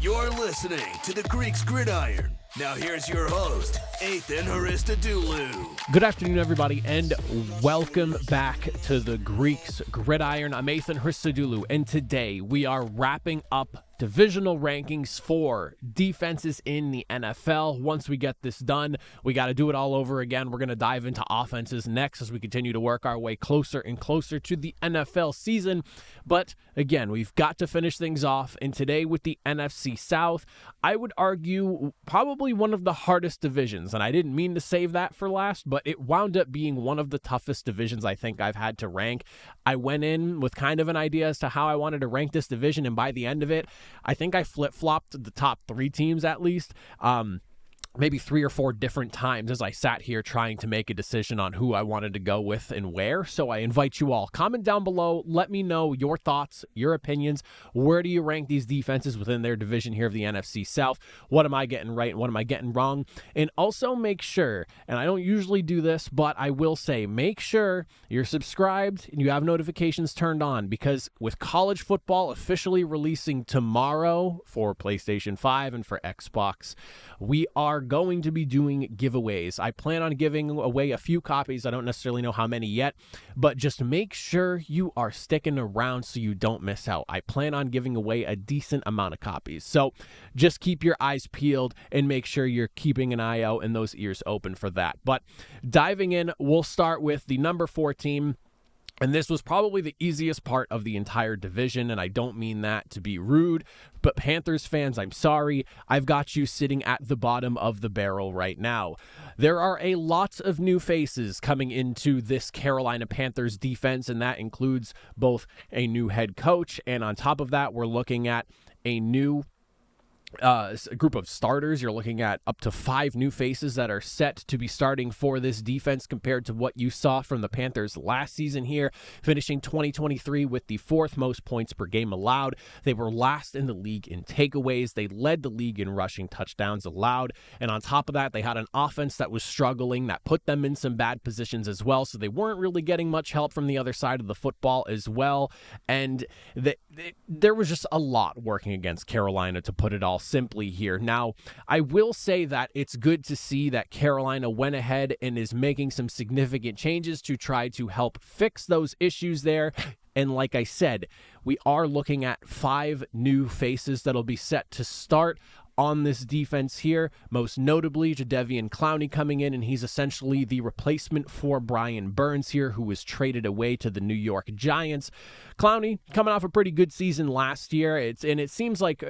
You're listening to the Greeks Gridiron. Now here's your host, Ethan Haristadoulou. Good afternoon, everybody, and welcome back to the Greeks Gridiron. I'm Ethan Haristadoulou, and today we are wrapping up divisional rankings for defenses in the NFL. Once we get this done, we got to do it all over again. We're going to dive into offenses next as we continue to work our way closer and closer to the NFL season. But again, we've got to finish things off, and today with the NFC South, I would argue probably one of the hardest divisions, and I didn't mean to save that for last, but it wound up being one of the toughest divisions I think I've had to rank. I went in with kind of an idea as to how I wanted to rank this division, and by the end of it, I think I flip-flopped the top three teams at least. Maybe 3 or 4 different times as I sat here trying to make a decision on who I wanted to go with and where. So I invite you all, comment down below, let me know your thoughts, your opinions. Where do you rank these defenses within their division here of the NFC South? What am I getting right and what am I getting wrong? And also make sure, and I don't usually do this, but I will say, make sure you're subscribed and you have notifications turned on, because with college football officially releasing tomorrow for PlayStation 5 and for Xbox, we are going to be doing giveaways. I plan on giving away a few copies. I don't necessarily know how many yet, but just make sure you are sticking around so you don't miss out. I plan on giving away a decent amount of copies. So just keep your eyes peeled and make sure you're keeping an eye out and those ears open for that. But diving in, we'll start with the number 4 team. And this was probably the easiest part of the entire division, and I don't mean that to be rude, but Panthers fans, I'm sorry, I've got you sitting at the bottom of the barrel right now. There are a lot of new faces coming into this Carolina Panthers defense, and that includes both a new head coach, and on top of that, we're looking at a new a group of starters. You're looking at up to 5 new faces that are set to be starting for this defense compared to what you saw from the Panthers last season here, finishing 2023 with the 4th most points per game allowed. They were last in the league in takeaways. They led the league in rushing touchdowns allowed. And on top of that, they had an offense that was struggling, that put them in some bad positions as well. So they weren't really getting much help from the other side of the football as well. And there was just a lot working against Carolina, to put it all simply here. Now, I will say that it's good to see that Carolina went ahead and is making some significant changes to try to help fix those issues there. And like I said, we are looking at 5 new faces that'll be set to start on this defense here, most notably Jadeveon Clowney coming in, and he's essentially the replacement for Brian Burns here, who was traded away to the New York Giants. Clowney coming off a pretty good season last year. It seems like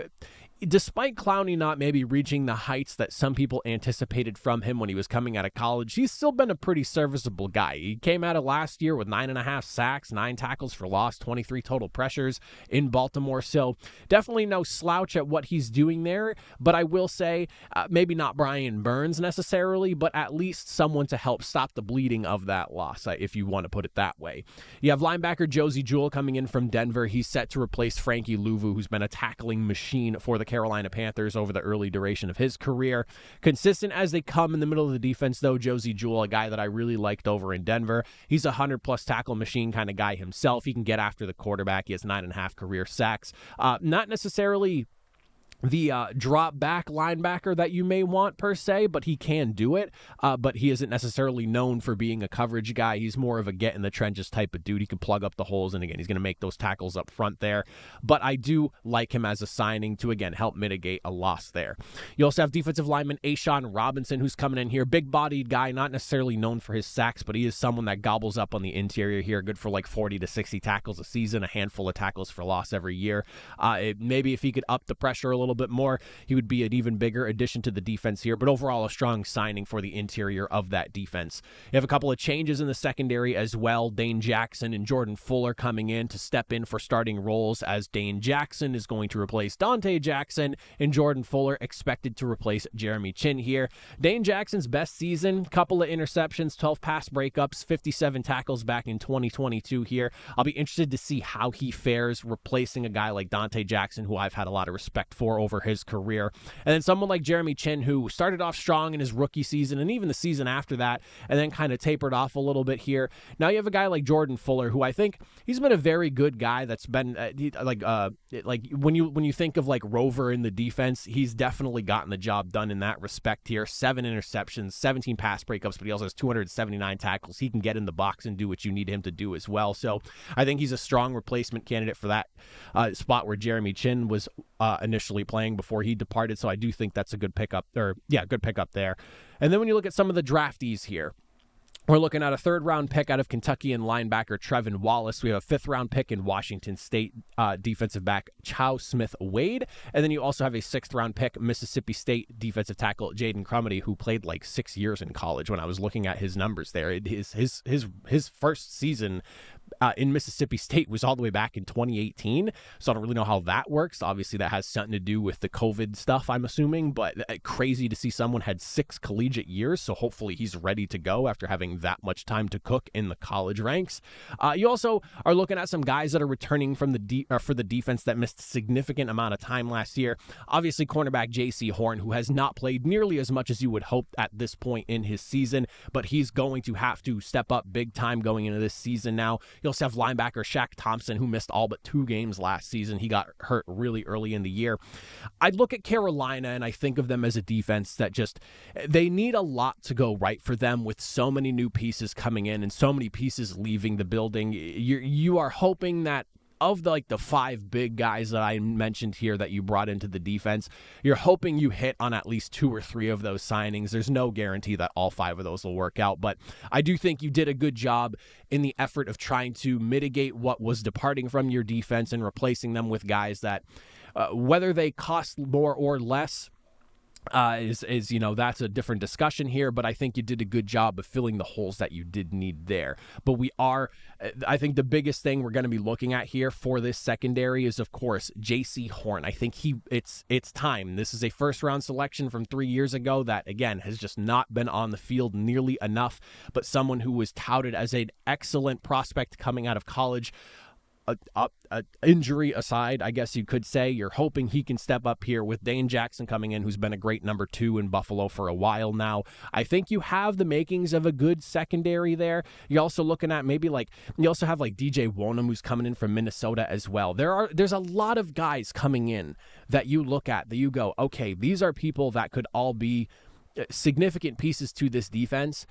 despite Clowney not maybe reaching the heights that some people anticipated from him when he was coming out of college, he's still been a pretty serviceable guy. He came out of last year with 9.5 sacks, 9 tackles for loss, 23 total pressures in Baltimore. So definitely no slouch at what he's doing there. But I will say, maybe not Brian Burns necessarily, but at least someone to help stop the bleeding of that loss, if you want to put it that way. You have linebacker Josey Jewell coming in from Denver. He's set to replace Frankie Louvu, who's been a tackling machine for the Carolina Panthers over the early duration of his career. Consistent as they come in the middle of the defense, though, Josey Jewell, a guy that I really liked over in Denver. He's a 100-plus tackle machine kind of guy himself. He can get after the quarterback. He has 9.5 career sacks. Not necessarily the drop back linebacker that you may want per se, but he can do it. But he isn't necessarily known for being a coverage guy. He's more of a get in the trenches type of dude. He can plug up the holes, and again, he's going to make those tackles up front there. But I do like him as a signing to, again, help mitigate a loss there. You also have defensive lineman A'Shawn Robinson, who's coming in here. Big-bodied guy, not necessarily known for his sacks, but he is someone that gobbles up on the interior here. Good for like 40 to 60 tackles a season, a handful of tackles for loss every year. Maybe if he could up the pressure a little bit more, he would be an even bigger addition to the defense here, but overall a strong signing for the interior of that defense. You have a couple of changes in the secondary as well. Dane Jackson and Jordan Fuller coming in to step in for starting roles, as Dane Jackson is going to replace Dante Jackson, and Jordan Fuller expected to replace Jeremy Chin here. Dane Jackson's best season, couple of interceptions, 12 pass breakups, 57 tackles back in 2022 here. I'll be interested to see how he fares replacing a guy like Dante Jackson, who I've had a lot of respect for for over his career. And then someone like Jeremy Chinn, who started off strong in his rookie season and even the season after that, and then kind of tapered off a little bit here. Now you have a guy like Jordan Fuller, who I think he's been a very good guy that's been like when you think of like Rover in the defense, he's definitely gotten the job done in that respect here. 7 interceptions, 17 pass breakups, but he also has 279 tackles. He can get in the box and do what you need him to do as well. So I think he's a strong replacement candidate for that spot where Jeremy Chinn was initially playing before he departed. So I do think that's a good pickup, good pickup there. And then when you look at some of the draftees here, we're looking at a 3rd-round pick out of Kentucky and linebacker Trevin Wallace. We have a 5th-round pick in Washington State defensive back Chow Smith-Wade. And then you also have a 6th-round pick, Mississippi State defensive tackle Jaden Crumedy, who played like 6 years in college when I was looking at his numbers there. His first season in Mississippi State was all the way back in 2018. So I don't really know how that works. Obviously, that has something to do with the COVID stuff, I'm assuming. But crazy to see someone had 6 collegiate years. So hopefully he's ready to go after having that much time to cook in the college ranks. You also are looking at some guys that are returning from for the defense that missed a significant amount of time last year. Obviously, cornerback J.C. Horn, who has not played nearly as much as you would hope at this point in his season, but he's going to have to step up big time going into this season now. You also have linebacker Shaq Thompson, who missed all but 2 games last season. He got hurt really early in the year. I'd look at Carolina, and I think of them as a defense that they need a lot to go right for them with so many new pieces coming in and so many pieces leaving the building. You are hoping that of the 5 big guys that I mentioned here that you brought into the defense, you're hoping you hit on at least 2 or 3 of those signings. There's no guarantee that all 5 of those will work out, but I do think you did a good job in the effort of trying to mitigate what was departing from your defense and replacing them with guys that, whether they cost more or less, that's a different discussion here, but I think you did a good job of filling the holes that you did need there. But I think the biggest thing we're going to be looking at here for this secondary is, of course, J.C. Horn. I think it's time. This is a 1st-round selection from 3 years ago that, again, has just not been on the field nearly enough, but someone who was touted as an excellent prospect coming out of college. Injury aside, I guess you could say, you're hoping he can step up here with Dane Jackson coming in, who's been a great number 2 in Buffalo for a while now. I think you have the makings of a good secondary there. You're also looking at you also have DJ Wonnum, who's coming in from Minnesota as well. There's a lot of guys coming in that you look at that you go, okay, these are people that could all be significant pieces to this defense.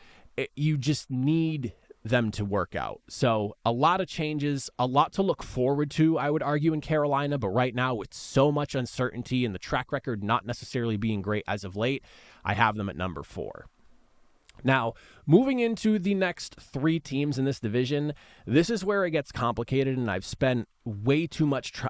You just need them to work out. So a lot of changes, a lot to look forward to, I would argue, in Carolina, but right now with so much uncertainty and the track record not necessarily being great as of late, I have them at number 4. Now, moving into the next 3 teams in this division, this is where it gets complicated, and I've spent way too much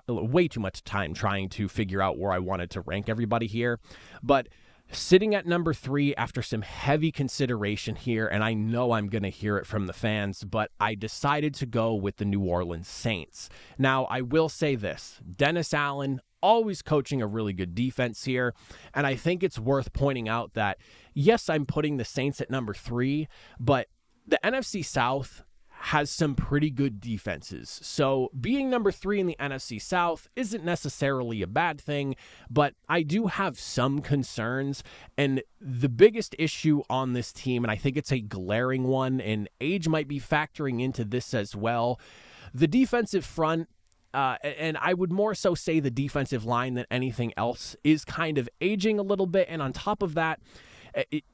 time trying to figure out where I wanted to rank everybody here. But sitting at number 3 after some heavy consideration here, and I know I'm going to hear it from the fans, but I decided to go with the New Orleans Saints. Now, I will say this, Dennis Allen always coaching a really good defense here, and I think it's worth pointing out that, yes, I'm putting the Saints at number 3, but the NFC South has some pretty good defenses. So being number 3 in the NFC South isn't necessarily a bad thing, but I do have some concerns. And the biggest issue on this team, and I think it's a glaring one, and age might be factoring into this as well, the defensive front, and I would more so say the defensive line than anything else, is kind of aging a little bit. And on top of that,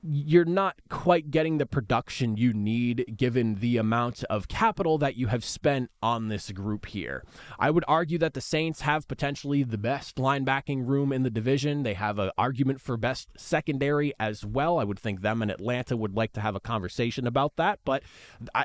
you're not quite getting the production you need given the amount of capital that you have spent on this group here. I would argue that the Saints have potentially the best linebacking room in the division. They have an argument for best secondary as well. I would think them and Atlanta would like to have a conversation about that, but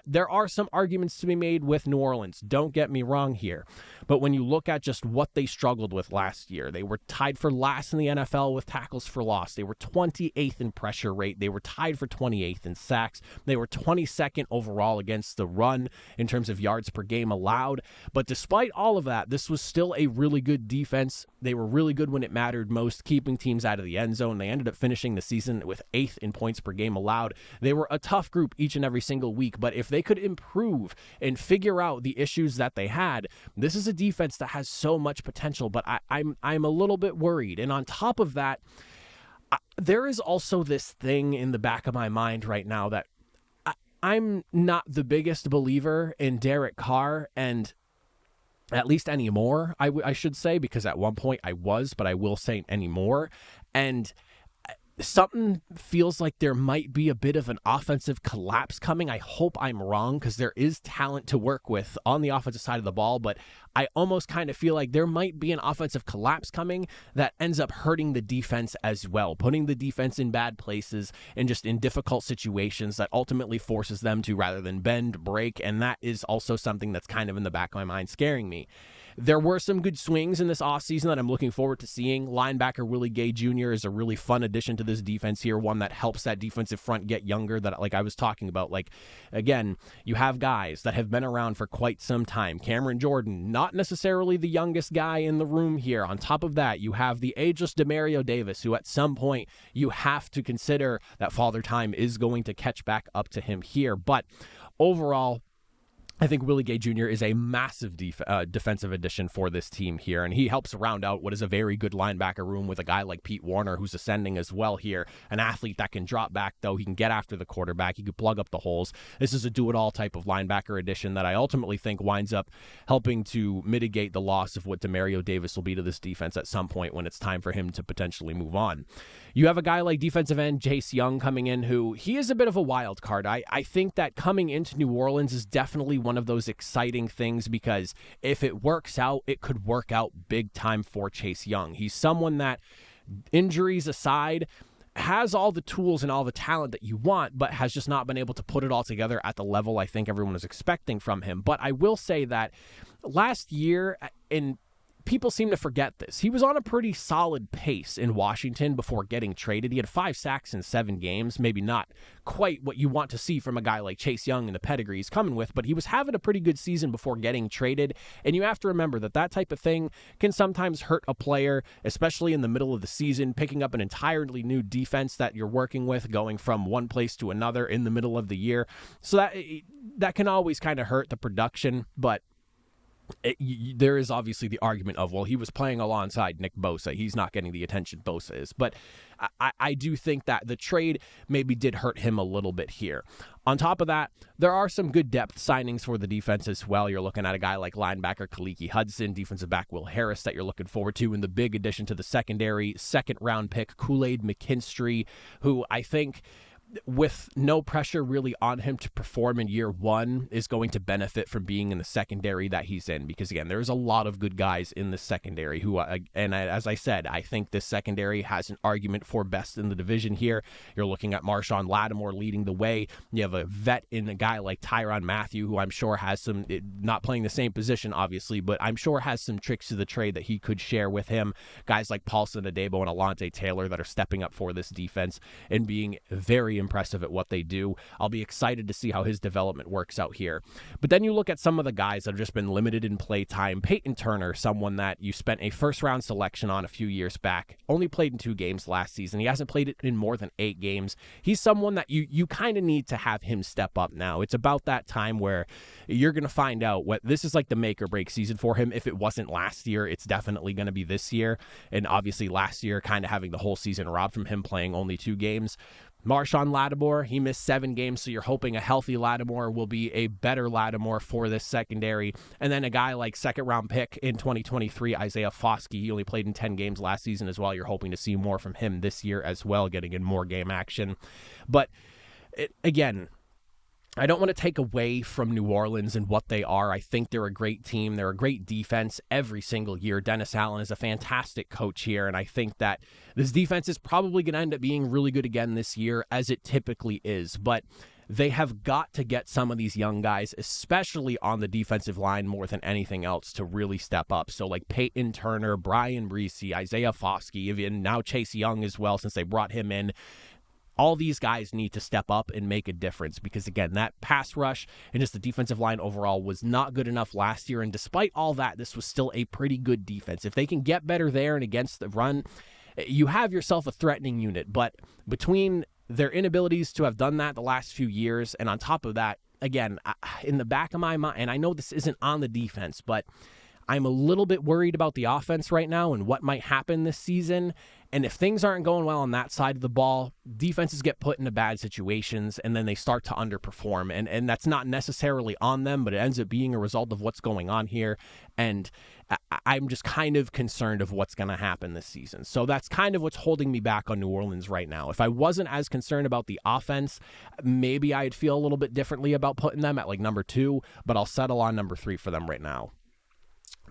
there are some arguments to be made with New Orleans. Don't get me wrong here. But when you look at just what they struggled with last year, they were tied for last in the NFL with tackles for loss. They were 28th in pressure rate. They were tied for 28th in sacks. They were 22nd overall against the run in terms of yards per game allowed. But despite all of that, this was still a really good defense. They were really good when it mattered most, keeping teams out of the end zone. They ended up finishing the season with 8th in points per game allowed. They were a tough group each and every single week, but if they could improve and figure out the issues that they had, this is a defense that has so much potential, but I'm a little bit worried. And on top of that, there is also this thing in the back of my mind right now that I'm not the biggest believer in Derek Carr, and at least anymore, I should say, because at one point I was, but I will say anymore. And something feels like there might be a bit of an offensive collapse coming. I hope I'm wrong, because there is talent to work with on the offensive side of the ball, but I almost kind of feel like there might be an offensive collapse coming that ends up hurting the defense as well, putting the defense in bad places and just in difficult situations that ultimately forces them to rather than bend, break, and that is also something that's kind of in the back of my mind scaring me. There were some good swings in this offseason that I'm looking forward to seeing. Linebacker Willie Gay Jr. is a really fun addition to this defense here, one that helps that defensive front get younger, that like I was talking about. Like, again, you have guys that have been around for quite some time. Cameron Jordan, not necessarily the youngest guy in the room here. On top of that, you have the ageless Demario Davis, who at some point you have to consider that Father Time is going to catch back up to him here. But overall, I think Willie Gay Jr. is a massive defensive addition for this team here, and he helps round out what is a very good linebacker room with a guy like Pete Warner, who's ascending as well here, an athlete that can drop back, though. He can get after the quarterback. He could plug up the holes. This is a do-it-all type of linebacker addition that I ultimately think winds up helping to mitigate the loss of what Demario Davis will be to this defense at some point when it's time for him to potentially move on. You have a guy like defensive end Chase Young coming in, who he is a bit of a wild card. I think that coming into New Orleans is definitely one of those exciting things, because if it works out, it could work out big time for Chase Young. He's someone that, injuries aside, has all the tools and all the talent that you want, but has just not been able to put it all together at the level I think everyone is expecting from him. But I will say that last year, people seem to forget this, he was on a pretty solid pace in Washington before getting traded. He had 5 sacks in 7 games, maybe not quite what you want to see from a guy like Chase Young and the pedigree he's coming with, but he was having a pretty good season before getting traded. And you have to remember that type of thing can sometimes hurt a player, especially in the middle of the season, picking up an entirely new defense that you're working with, going from one place to another in the middle of the year. So that can always kind of hurt the production, but there is obviously the argument of, well, he was playing alongside Nick Bosa. He's not getting the attention Bosa is. But I do think that the trade maybe did hurt him a little bit here. On top of that, there are some good depth signings for the defense as well. You're looking at a guy like linebacker Kaliki Hudson, defensive back Will Harris that you're looking forward to, and the big addition to the secondary, second-round pick Kool-Aid McKinstry, who I think, with no pressure really on him to perform in year one, is going to benefit from being in the secondary that he's in, because again, there's a lot of good guys in the secondary who, as I said, I think this secondary has an argument for best in the division here. You're looking at Marshawn Lattimore leading the way. You have a vet in a guy like Tyrann Mathieu, who I'm sure has some, not playing the same position obviously, but I'm sure has some tricks to the trade that he could share with him. Guys like Paulson Adebo and Alontae Taylor that are stepping up for this defense and being very impressive at what they do. I'll be excited to see how his development works out here. But then you look at some of the guys that have just been limited in play time. Peyton Turner, someone that you spent a first-round selection on a few years back, only played in 2 games last season. He hasn't played it in more than 8 games. He's someone that you kind of need to have him step up now. It's about that time where you're going to find out what this is like, the make or break season for him. If it wasn't last year, it's definitely going to be this year. And obviously last year kind of having the whole season robbed from him, playing only 2 games. Marshawn Lattimore, he missed 7 games, so you're hoping a healthy Lattimore will be a better Lattimore for this secondary. And then a guy like second-round pick in 2023, Isaiah Foskey, he only played in 10 games last season as well. You're hoping to see more from him this year as well, getting in more game action. But again, I don't want to take away from New Orleans and what they are. I think they're a great team. They're a great defense every single year. Dennis Allen is a fantastic coach here, and I think that this defense is probably going to end up being really good again this year, as it typically is. But they have got to get some of these young guys, especially on the defensive line more than anything else, to really step up. So like Peyton Turner, Brian Bresee, Isaiah Foskey, even now Chase Young as well, since they brought him in. all these guys need to step up and make a difference because, again, that pass rush and just the defensive line overall was not good enough last year. And despite all that, this was still a pretty good defense. If they can get better there and against the run, you have yourself a threatening unit. But between their inabilities to have done that the last few years, and on top of that, again, in the back of my mind, and I know this isn't on the defense, but I'm a little bit worried about the offense right now and what might happen this season. And if things aren't going well on that side of the ball, defenses get put into bad situations and then they start to underperform. And that's not necessarily on them, but it ends up being a result of what's going on here. And I'm just kind of concerned of what's going to happen this season. So that's kind of what's holding me back on New Orleans right now. If I wasn't as concerned about the offense, maybe I'd feel a little bit differently about putting them at like number 2, but I'll settle on number 3 for them right now.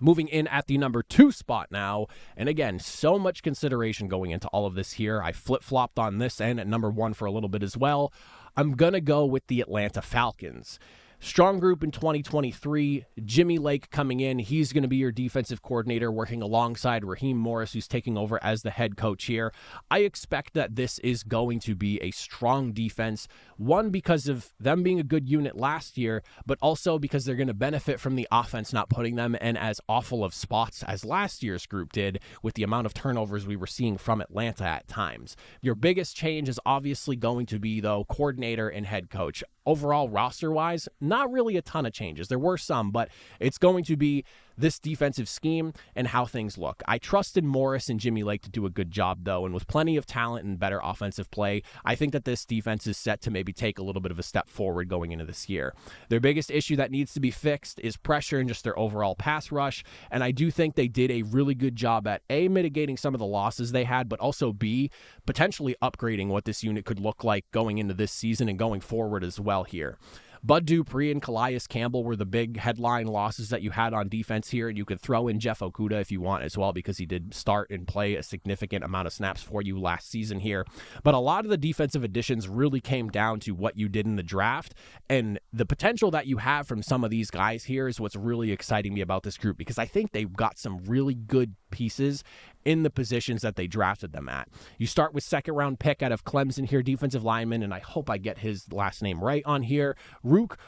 Moving in at the number 2 spot now, and again, so much consideration going into all of this here. I flip-flopped on this end at number 1 for a little bit as well. I'm going to go with the Atlanta Falcons. Strong group in 2023. Jimmy Lake coming in. He's going to be your defensive coordinator, working alongside Raheem Morris, who's taking over as the head coach here. I expect that this is going to be a strong defense. One, because of them being a good unit last year, but also because they're going to benefit from the offense not putting them in as awful of spots as last year's group did with the amount of turnovers we were seeing from Atlanta at times. Your biggest change is obviously going to be, though, coordinator and head coach. Overall, roster-wise, not really a ton of changes. There were some, but it's going to be this defensive scheme and how things look. I trusted Morris and Jimmy Lake to do a good job, though, and with plenty of talent and better offensive play, I think that this defense is set to maybe take a little bit of a step forward going into this year. Their biggest issue that needs to be fixed is pressure and just their overall pass rush, and I do think they did a really good job at A, mitigating some of the losses they had, but also B, potentially upgrading what this unit could look like going into this season and going forward as well here. Bud Dupree and Calais Campbell were the big headline losses that you had on defense here, and you could throw in Jeff Okudah if you want as well, because he did start and play a significant amount of snaps for you last season here. But a lot of the defensive additions really came down to what you did in the draft, and the potential that you have from some of these guys here is what's really exciting me about this group, because I think they've got some really good pieces in the positions that they drafted them at. You start with second-round pick out of Clemson here, defensive lineman, and I hope I get his last name right on here, Rook,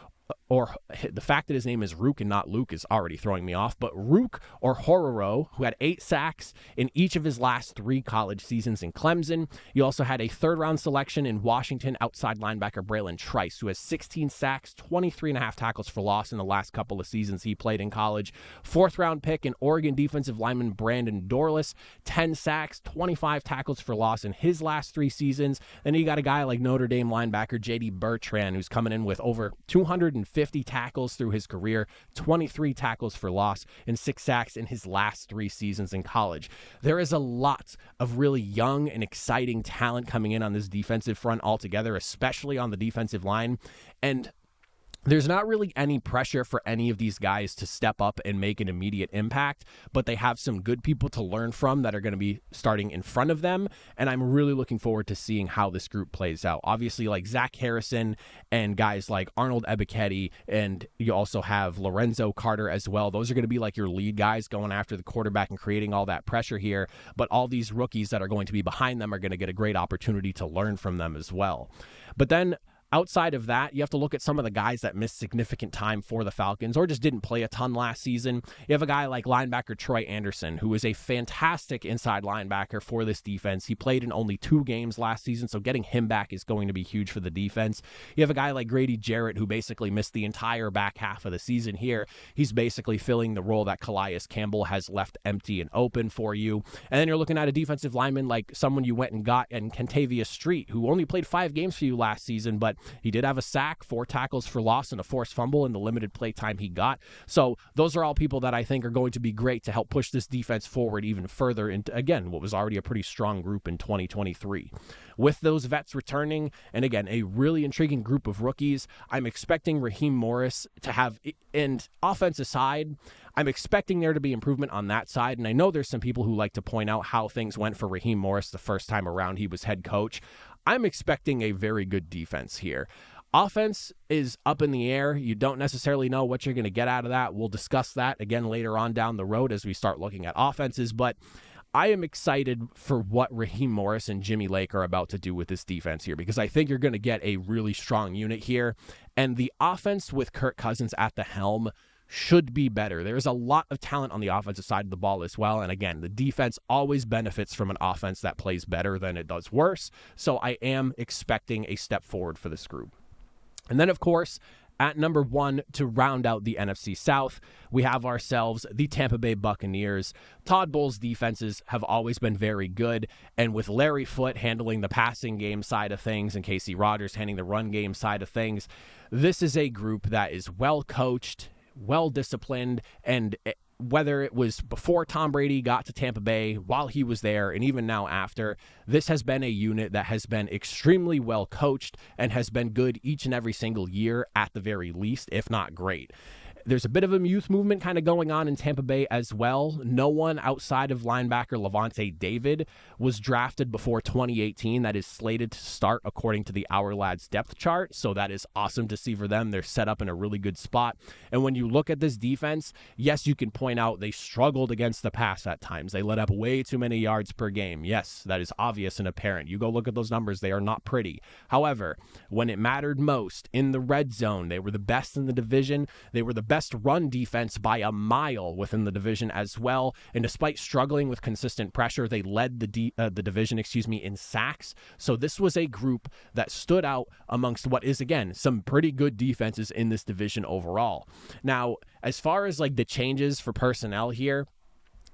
or the fact that his name is Rook and not Luke is already throwing me off, but Rook or Hororo, who had 8 sacks in each of his last 3 college seasons in Clemson. You also had a third-round selection in Washington, outside linebacker Braylon Trice, who has 16 sacks, 23.5 tackles for loss in the last couple of seasons he played in college. Fourth-round pick in Oregon defensive lineman Brandon Dorlus, 10 sacks, 25 tackles for loss in his last 3 seasons. Then you got a guy like Notre Dame linebacker J.D. Bertrand, who's coming in with over 250 tackles through his career, 23 tackles for loss, and 6 sacks in his last 3 seasons in college. There is a lot of really young and exciting talent coming in on this defensive front altogether, especially on the defensive line. And there's not really any pressure for any of these guys to step up and make an immediate impact, but they have some good people to learn from that are going to be starting in front of them, and I'm really looking forward to seeing how this group plays out. Obviously, like Zach Harrison and guys like Arnold Ebiketie, and you also have Lorenzo Carter as well. Those are going to be like your lead guys going after the quarterback and creating all that pressure here, but all these rookies that are going to be behind them are going to get a great opportunity to learn from them as well. But then outside of that, you have to look at some of the guys that missed significant time for the Falcons or just didn't play a ton last season. You have a guy like linebacker Troy Anderson, who is a fantastic inside linebacker for this defense. He played in only 2 games last season, so getting him back is going to be huge for the defense. You have a guy like Grady Jarrett, who basically missed the entire back half of the season here. He's basically filling the role that Calais Campbell has left empty and open for you. And then you're looking at a defensive lineman like someone you went and got in Kentavious Street, who only played 5 games for you last season, but he did have a sack, 4 tackles for loss, and a forced fumble in the limited play time he got. So those are all people that I think are going to be great to help push this defense forward even further into, again, what was already a pretty strong group in 2023. With those vets returning, and again, a really intriguing group of rookies, I'm expecting Raheem Morris to have, and offense aside, I'm expecting there to be improvement on that side. And I know there's some people who like to point out how things went for Raheem Morris the first time around he was head coach. I'm expecting a very good defense here. Offense is up in the air. You don't necessarily know what you're going to get out of that. We'll discuss that again later on down the road as we start looking at offenses, but I am excited for what Raheem Morris and Jimmy Lake are about to do with this defense here, because I think you're going to get a really strong unit here. And the offense with Kirk Cousins at the helm should be better. There's a lot of talent on the offensive side of the ball as well. And again, the defense always benefits from an offense that plays better than it does worse. So I am expecting a step forward for this group. And then, of course, at number 1, to round out the NFC South, we have ourselves the Tampa Bay Buccaneers. Todd Bowles' defenses have always been very good, and with Larry Foote handling the passing game side of things and Casey Rogers handling the run game side of things, this is a group that is well coached, well disciplined, and whether it was before Tom Brady got to Tampa Bay, while he was there, and even now after, this has been a unit that has been extremely well coached and has been good each and every single year at the very least, if not great. There's a bit of a youth movement kind of going on in Tampa Bay as well. No one outside of linebacker Lavonte David was drafted before 2018 that is slated to start according to the Our Lads depth chart. So that is awesome to see for them. They're set up in a really good spot. And when you look at this defense, yes, you can point out they struggled against the pass at times. They let up way too many yards per game. Yes, that is obvious and apparent. You go look at those numbers. They are not pretty. However, when it mattered most in the red zone, they were the best in the division. They were the best run defense by a mile within the division as well. And despite struggling with consistent pressure, they led the division, in sacks. So this was a group that stood out amongst what is, again, some pretty good defenses in this division overall. Now, as far as like the changes for personnel here,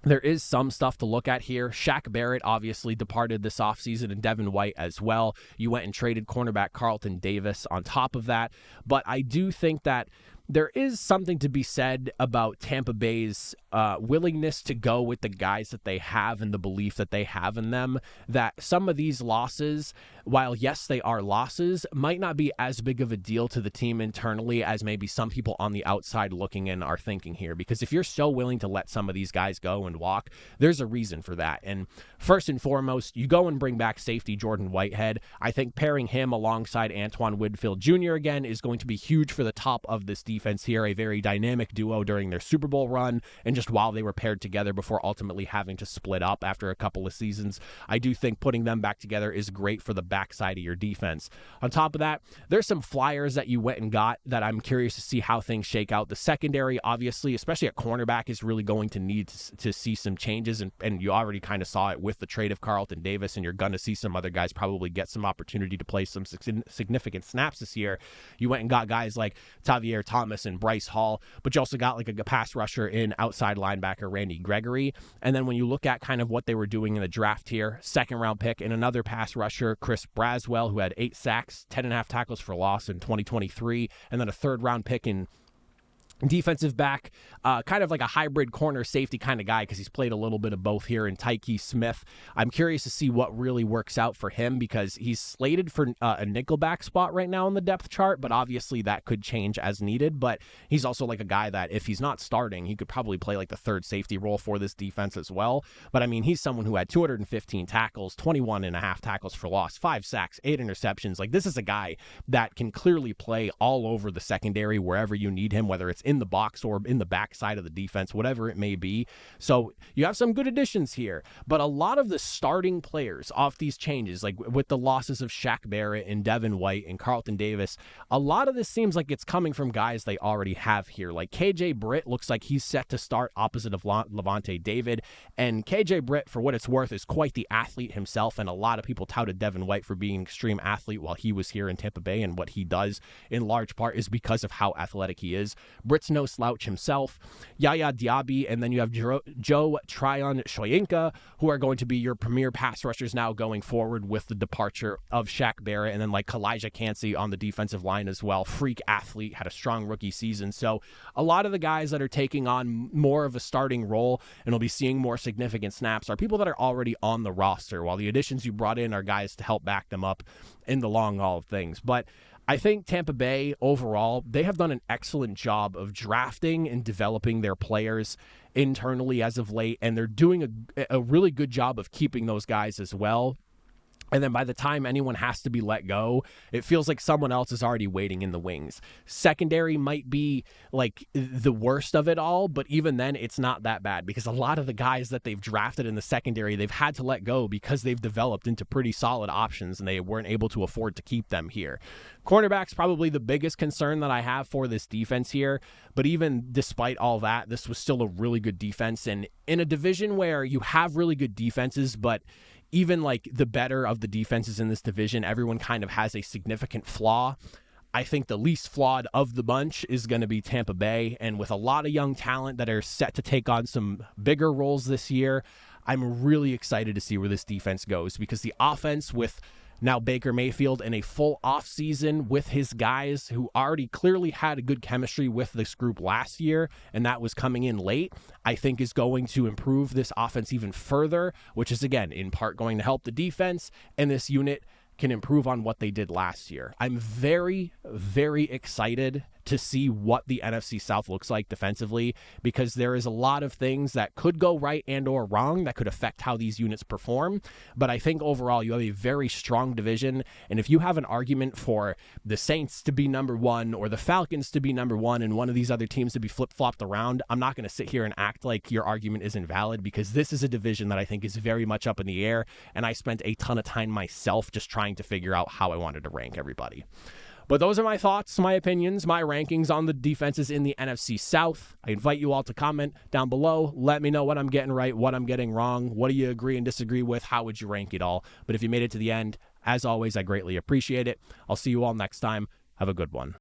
there is some stuff to look at here. Shaq Barrett obviously departed this offseason, and Devin White as well. You went and traded cornerback Carlton Davis on top of that. But I do think that there is something to be said about Tampa Bay's willingness to go with the guys that they have and the belief that they have in them, that some of these losses, while yes, they are losses, might not be as big of a deal to the team internally as maybe some people on the outside looking in are thinking here. Because if you're so willing to let some of these guys go and walk, there's a reason for that. And first and foremost, you go and bring back safety Jordan Whitehead. I think pairing him alongside Antoine Winfield Jr. again is going to be huge for the top of this defense here, a very dynamic duo during their Super Bowl run and just while they were paired together before ultimately having to split up after a couple of seasons. I do think putting them back together is great for the backside of your defense. On top of that, there's some flyers that you went and got that I'm curious to see how things shake out. The secondary, obviously, especially at cornerback, is really going to need to see some changes, and you already kind of saw it with the trade of Carlton Davis, and you're going to see some other guys probably get some opportunity to play some significant snaps this year. You went and got guys like Tavier Thomas and Bryce Hall, but you also got like a pass rusher in outside linebacker Randy Gregory. And then when you look at kind of what they were doing in the draft here, second round pick and another pass rusher, Chris Braswell, who had 8 sacks, 10.5 tackles for loss in 2023, and then a third round pick in defensive back, kind of like a hybrid corner safety kind of guy because he's played a little bit of both here in Tyke Smith. I'm curious to see what really works out for him because he's slated for a nickelback spot right now on the depth chart, but obviously that could change as needed. But he's also like a guy that if he's not starting, he could probably play like the third safety role for this defense as well. But I mean, he's someone who had 215 tackles, 21.5 tackles for loss, 5 sacks, 8 interceptions. Like this is a guy that can clearly play all over the secondary wherever you need him, whether it's in the box or in the backside of the defense, whatever it may be. So you have some good additions here, but a lot of the starting players off these changes, like with the losses of Shaq Barrett and Devin White and Carlton Davis, a lot of this seems like it's coming from guys they already have here. Like KJ Britt looks like he's set to start opposite of Lavonte David, and KJ Britt, for what it's worth, is quite the athlete himself, and a lot of people touted Devin White for being an extreme athlete while he was here in Tampa Bay, and what he does in large part is because of how athletic he is. Britt's no slouch himself. Yaya Diaby, and then you have Joe Tryon Shoyinka, who are going to be your premier pass rushers now going forward with the departure of Shaq Barrett, and then like Kalijah Cansey on the defensive line as well. Freak athlete, had a strong rookie season. So a lot of the guys that are taking on more of a starting role and will be seeing more significant snaps are people that are already on the roster, while the additions you brought in are guys to help back them up in the long haul of things. But I think Tampa Bay overall, they have done an excellent job of drafting and developing their players internally as of late, and they're doing a really good job of keeping those guys as well. And then by the time anyone has to be let go, it feels like someone else is already waiting in the wings. Secondary might be like the worst of it all, but even then it's not that bad because a lot of the guys that they've drafted in the secondary, they've had to let go because they've developed into pretty solid options and they weren't able to afford to keep them here. Cornerback's probably the biggest concern that I have for this defense here, but even despite all that, this was still a really good defense. And in a division where you have really good defenses, but even like the better of the defenses in this division, everyone kind of has a significant flaw. I think the least flawed of the bunch is going to be Tampa Bay. And with a lot of young talent that are set to take on some bigger roles this year, I'm really excited to see where this defense goes because the offense with now Baker Mayfield in a full offseason with his guys who already clearly had a good chemistry with this group last year, and that was coming in late, I think is going to improve this offense even further, which is, again, in part going to help the defense, and this unit can improve on what they did last year. I'm very, very excited to see what the NFC South looks like defensively because there is a lot of things that could go right and or wrong that could affect how these units perform. But I think overall you have a very strong division. And if you have an argument for the Saints to be number one or the Falcons to be number one and one of these other teams to be flip-flopped around, I'm not going to sit here and act like your argument is invalid because this is a division that I think is very much up in the air. And I spent a ton of time myself just trying to figure out how I wanted to rank everybody. But those are my thoughts, my opinions, my rankings on the defenses in the NFC South. I invite you all to comment down below. Let me know what I'm getting right, what I'm getting wrong. What do you agree and disagree with? How would you rank it all? But if you made it to the end, as always, I greatly appreciate it. I'll see you all next time. Have a good one.